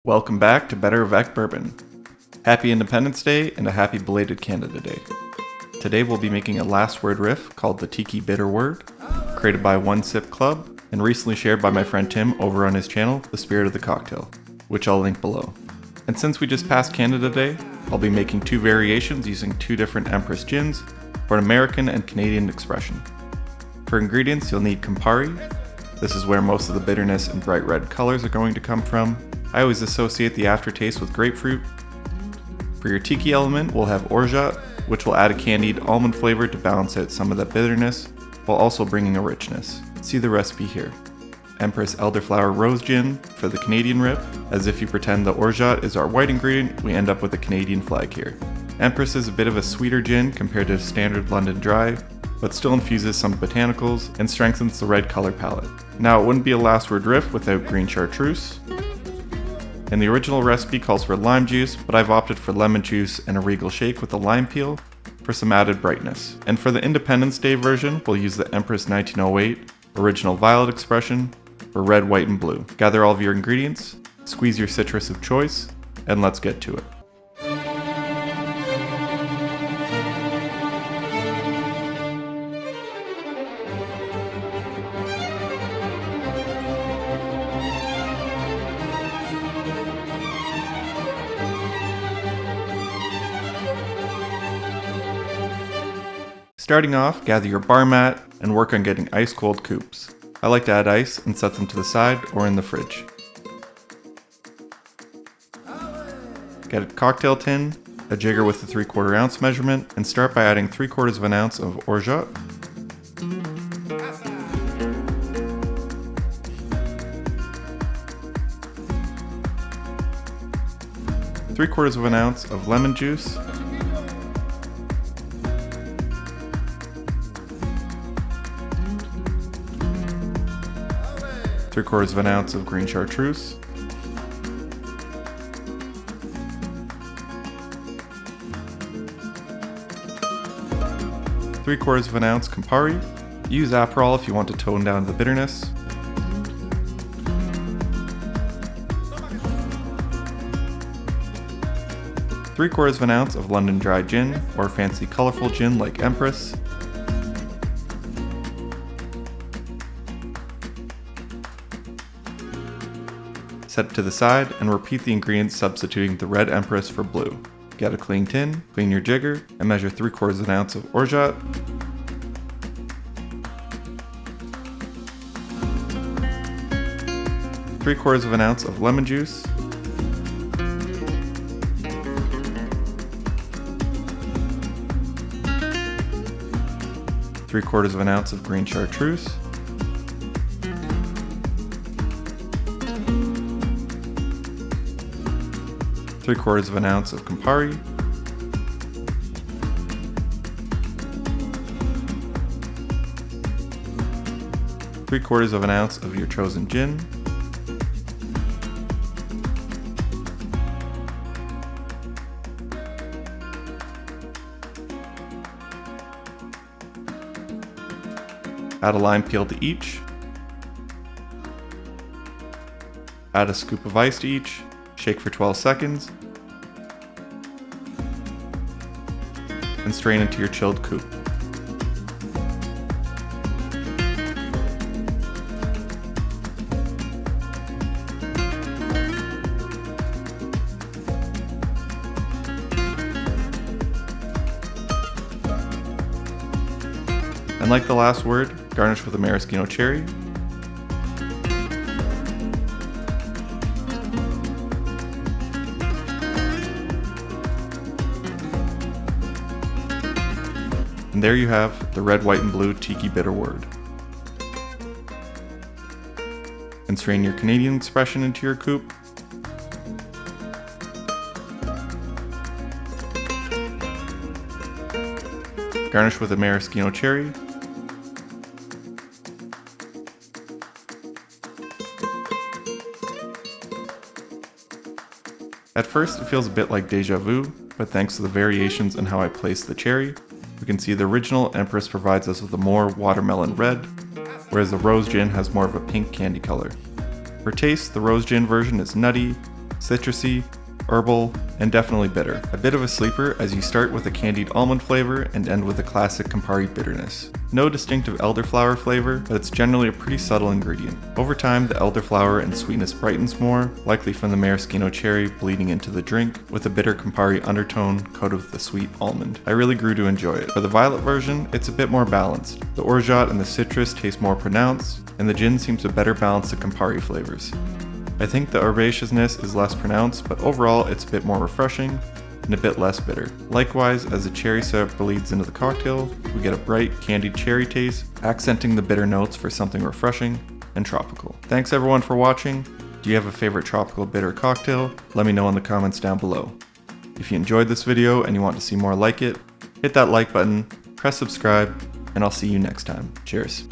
Welcome back to BetterAvecBourbon. Happy Independence Day and a happy belated Canada Day. Today we'll be making a Last Word Riff called the Tiki Bitter Word, created by One Sip Club and recently shared by my friend Tim over on his channel, The Spirit of the Cocktail, which I'll link below. And since we just passed Canada Day, I'll be making two variations using two different Empress Gins for an American and Canadian expression. For ingredients, you'll need Campari. This is where most of the bitterness and bright red colors are going to come from. I always associate the aftertaste with grapefruit. For your tiki element, we'll have Orgeat, which will add a candied almond flavor to balance out some of that bitterness, while also bringing a richness. See the recipe here. Empress Elderflower Rose Gin for the Canadian rip. As if you pretend the Orgeat is our white ingredient, we end up with a Canadian flag here. Empress is a bit of a sweeter gin compared to standard London Dry, but still infuses some botanicals and strengthens the red color palette. Now, it wouldn't be a Last Word Riff without Green Chartreuse. And the original recipe calls for lime juice, but I've opted for lemon juice and a regal shake with a lime peel for some added brightness. And for the Independence Day version, we'll use the Empress 1908 original violet expression for red, white, and blue. Gather all of your ingredients, squeeze your citrus of choice, and let's get to it. Starting off, gather your bar mat and work on getting ice cold cubes. I like to add ice and set them to the side or in the fridge. Get a cocktail tin, a jigger with a 3/4 ounce measurement, and start by adding 3/4 of an ounce of Orgeat, three-quarters of an ounce of lemon juice, three-quarters of an ounce of green chartreuse, three-quarters of an ounce Campari. Use Aperol if you want to tone down the bitterness. Three-quarters of an ounce of London Dry gin or fancy colorful gin like Empress. Set it to the side and repeat the ingredients substituting the red Empress for blue. Get a clean tin, clean your jigger, and measure 3/4 of an ounce of Orgeat, three-quarters of an ounce of lemon juice, three-quarters of an ounce of green chartreuse, three-quarters of an ounce of Campari, three-quarters of an ounce of your chosen gin, add a lime peel to each, add a scoop of ice to each, shake for 12 seconds, and strain into your chilled coupe. And like the last word, garnish with a maraschino cherry. And there you have the red, white, and blue Tiki Bitter Word. And strain your Canadian expression into your coupe. Garnish with a maraschino cherry. At first, it feels a bit like deja vu, but thanks to the variations in how I place the cherry, we can see the original Empress provides us with a more watermelon red, whereas the Rose Gin has more of a pink candy color. For taste, the Rose Gin version is nutty, citrusy, herbal, and definitely bitter. A bit of a sleeper as you start with a candied almond flavor and end with a classic Campari bitterness. No distinctive elderflower flavor, but it's generally a pretty subtle ingredient. Over time, the elderflower and sweetness brightens more, likely from the maraschino cherry bleeding into the drink, with a bitter Campari undertone coated with the sweet almond. I really grew to enjoy it. For the violet version, it's a bit more balanced. The orgeat and the citrus taste more pronounced, and the gin seems to better balance the Campari flavors. I think the herbaceousness is less pronounced, but overall it's a bit more refreshing and a bit less bitter. Likewise, as the cherry syrup bleeds into the cocktail, we get a bright candied cherry taste, accenting the bitter notes for something refreshing and tropical. Thanks everyone for watching. Do you have a favorite tropical bitter cocktail? Let me know in the comments down below. If you enjoyed this video and you want to see more like it, hit that like button, press subscribe, and I'll see you next time. Cheers.